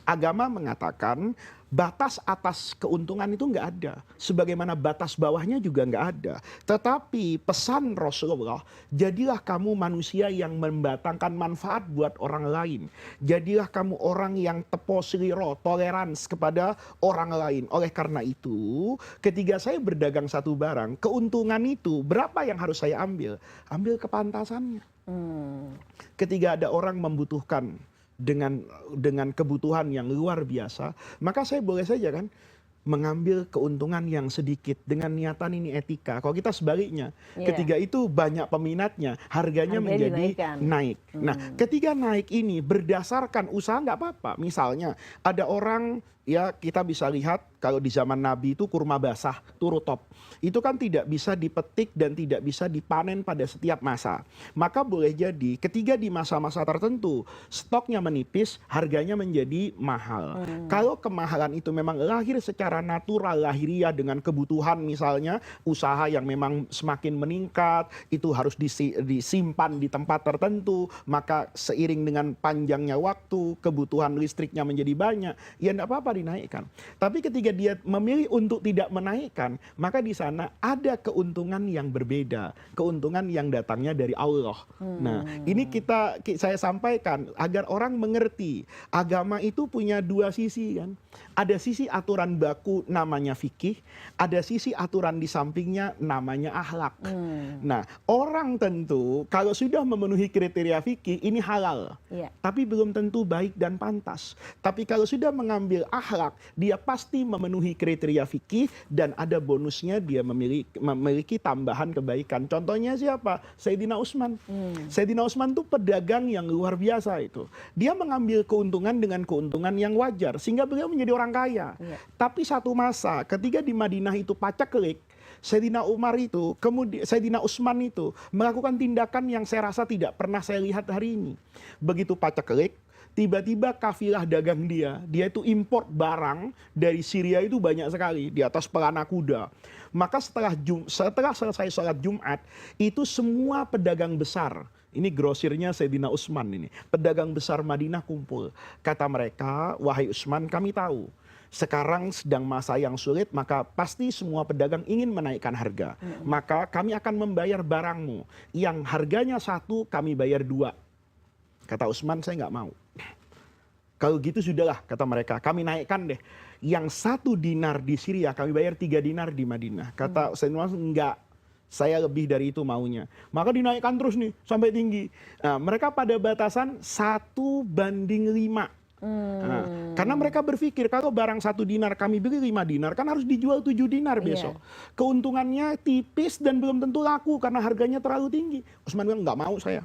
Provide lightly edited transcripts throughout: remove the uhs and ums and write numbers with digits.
Agama mengatakan batas atas keuntungan itu nggak ada. Sebagaimana batas bawahnya juga nggak ada. Tetapi pesan Rasulullah, jadilah kamu manusia yang mendatangkan manfaat buat orang lain. Jadilah kamu orang yang teposliro, tolerans kepada orang lain. Oleh karena itu, ketika saya berdagang satu barang, keuntungan itu berapa yang harus saya ambil? Ambil kepantasannya. Ketika ada orang membutuhkan dengan kebutuhan yang luar biasa, maka saya boleh saja kan mengambil keuntungan yang sedikit dengan niatan ini etika. Kalau kita sebaliknya, ketika itu banyak peminatnya, harganya menjadi naik. Nah, ketika naik ini berdasarkan usaha nggak apa-apa. Misalnya ada orang, ya kita bisa lihat kalau di zaman Nabi itu kurma basah, turutop. Itu kan tidak bisa dipetik dan tidak bisa dipanen pada setiap masa. Maka boleh jadi ketika di masa-masa tertentu stoknya menipis, harganya menjadi mahal. Kalau kemahalan itu memang lahir secara natural, lahiriah dengan kebutuhan misalnya, usaha yang memang semakin meningkat, itu harus disimpan di tempat tertentu, maka seiring dengan panjangnya waktu, kebutuhan listriknya menjadi banyak, ya tidak apa-apa dinaikkan. Tapi ketika dia memilih untuk tidak menaikkan, maka di sana ada keuntungan yang berbeda, keuntungan yang datangnya dari Allah. Nah, ini saya sampaikan agar orang mengerti, agama itu punya dua sisi kan. Ada sisi aturan baku namanya fikih, ada sisi aturan di sampingnya namanya akhlak. Nah, orang tentu kalau sudah memenuhi kriteria fikih ini halal, tapi belum tentu baik dan pantas. Tapi kalau sudah mengambil akhlak, dia pasti memenuhi kriteria fikih dan ada bonusnya, dia memiliki tambahan kebaikan. Contohnya siapa? Sayyidina Utsman. Sayyidina Utsman itu pedagang yang luar biasa itu. Dia mengambil keuntungan dengan keuntungan yang wajar sehingga beliau menjadi orang kaya. Tapi satu masa ketika di Madinah itu paceklik, Sayyidina Umar itu, kemudian Sayyidina Utsman itu melakukan tindakan yang saya rasa tidak pernah saya lihat hari ini. Begitu paceklik, tiba-tiba kafilah dagang dia itu import barang dari Syria itu banyak sekali di atas pelana kuda. Maka setelah selesai sholat Jumat, itu semua pedagang besar, ini grosirnya Sayyidina Utsman ini, pedagang besar Madinah kumpul. Kata mereka, wahai Utsman, kami tahu sekarang sedang masa yang sulit, maka pasti semua pedagang ingin menaikkan harga. Maka kami akan membayar barangmu yang harganya 1, kami bayar 2. Kata Utsman, saya nggak mau. Kalau gitu sudahlah, kata mereka, kami naikkan deh. Yang 1 dinar di Syria, kami bayar 3 dinar di Madinah. Kata Sayyidina Utsman, enggak, saya lebih dari itu maunya. Maka dinaikkan terus nih, sampai tinggi. Nah, mereka pada batasan 1:5. Nah, karena mereka berpikir kalau barang 1 dinar kami beli 5 dinar, kan harus dijual 7 dinar besok. Keuntungannya tipis dan belum tentu laku karena harganya terlalu tinggi. Utsman bilang, nggak mau saya.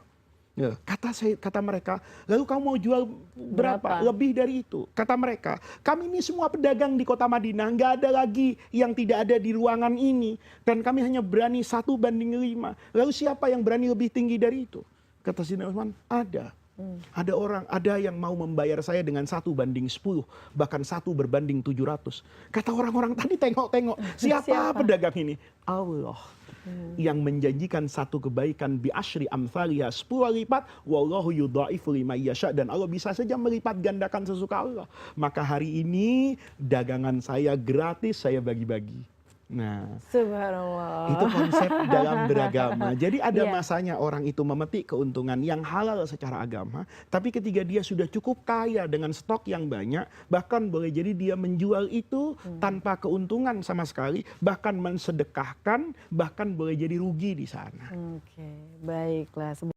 Kata mereka, lalu kamu mau jual berapa? Lebih dari itu. Kata mereka, kami ini semua pedagang di kota Madinah, nggak ada lagi yang tidak ada di ruangan ini, dan kami hanya berani 1:5. Lalu siapa yang berani lebih tinggi dari itu? Kata Sayyidina Utsman, ada. Ada orang, ada yang mau membayar saya dengan 1:10, bahkan 1/700. Kata orang-orang tadi, tengok-tengok, siapa pedagang ini? Allah. Yang menjanjikan satu kebaikan bi asyri amthaliha, 10 lipat, wallahu yudhaifu liman yasha, dan Allah bisa saja melipat gandakan sesuka Allah. Maka hari ini dagangan saya gratis, saya bagi-bagi. Nah, Subhanallah. itu konsep dalam beragama. Jadi ada masanya orang itu memetik keuntungan yang halal secara agama, tapi ketika dia sudah cukup kaya dengan stok yang banyak, bahkan boleh jadi dia menjual itu tanpa keuntungan sama sekali, bahkan mensedekahkan, bahkan boleh jadi rugi di sana. Oke, baiklah.